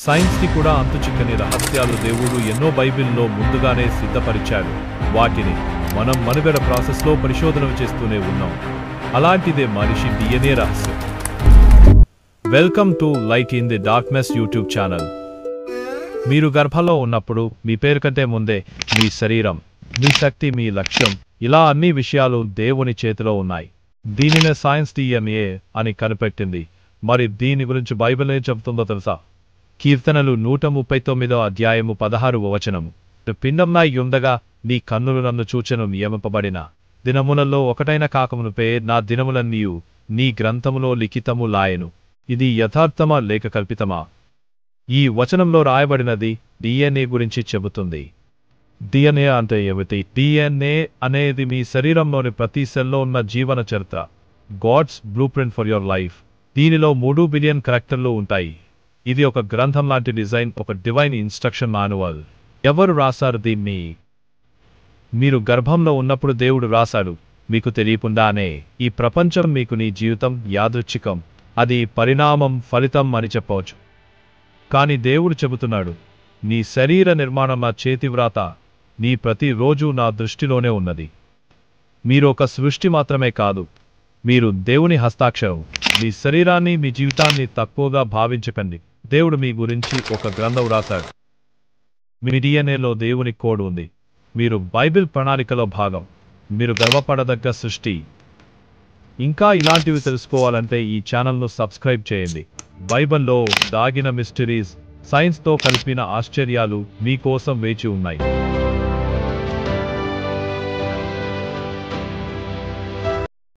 సైన్స్కి కూడా అంతుచిక్కని రహస్యాలు దేవుడు ఎన్నో బైబిల్లో ముందుగానే సిద్ధపరిచాడు. వాటిని మనం మనుగడ ప్రాసెస్లో పరిశోధన చేస్తూనే ఉన్నాం. అలాంటిదే మనిషి DNA రహస్యం. Welcome to light in the darkness YouTube channel. మీరు గర్భంలో ఉన్నప్పుడు మీ పేరు కంటే ముందే మీ శరీరం, మీ శక్తి, మీ లక్ష్యం, ఇలా అన్ని విషయాలు దేవుని చేతిలో ఉన్నాయి. దీనినే సైన్స్ DNA అని కనిపెట్టింది. మరి దీని గురించి బైబిల్ ఏం చెబుతుందో తెలుసా? కీర్తనలు 139 అధ్యాయము 16వ వచనము. పిండంనై యుండగా నీ కన్నులు నన్ను చూచెను, నియమింపబడిన దినములలో ఒకటైన కాకమునుపే నా దినములన్నీయు నీ గ్రంథములో లిఖితము లాయెను. ఇది యథార్థమా లేక కల్పితమా? ఈ వచనంలో రాయబడినది DNA గురించి చెబుతుంది. DNA అంటే ఏమిటి? DNA అనేది మీ శరీరంలోని ప్రతి సెల్లో ఉన్న జీవన చరిత్ర, God's blueprint for your life. దీనిలో 3 బిలియన్ క్యారెక్టర్లు ఉంటాయి. ఇది ఒక గ్రంథం లాంటి డిజైన్, ఒక డివైన్ ఇన్స్ట్రక్షన్ మాన్యువల్. ఎవరు రాశారు దీన్ని? మీరు గర్భంలో ఉన్నప్పుడు దేవుడు రాశాడు, మీకు తెలియకుండానే. ఈ ప్రపంచం మీకు నీ జీవితం యాదృచ్ఛికం, అది పరిణామం, ఫలితం అని చెప్పవచ్చు. కానీ దేవుడు చెబుతున్నాడు, నీ శరీర నిర్మాణం నా చేతి వ్రాత, నీ ప్రతిరోజు నా దృష్టిలోనే ఉన్నది. మీరు ఒక సృష్టి మాత్రమే కాదు, మీరు దేవుని హస్తాక్షరం. మీ శరీరాన్ని, మీ జీవితాన్ని తక్కువగా భావించకండి. దేవుడు మీ గురించి ఒక గ్రంథం రాశాడు. మీ DNAలో దేవుని కోడ్ ఉంది. మీరు బైబిల్ ప్రణాళికలో భాగం. మీరు గర్వపడదగ్గ సృష్టి. ఇంకా ఇలాంటివి తెలుసుకోవాలంటే ఈ ఛానల్ను సబ్స్క్రైబ్ చేయండి. బైబిల్లో దాగిన మిస్టరీస్, సైన్స్తో కలిపిన ఆశ్చర్యాలు మీకోసం వేచి ఉన్నాయి.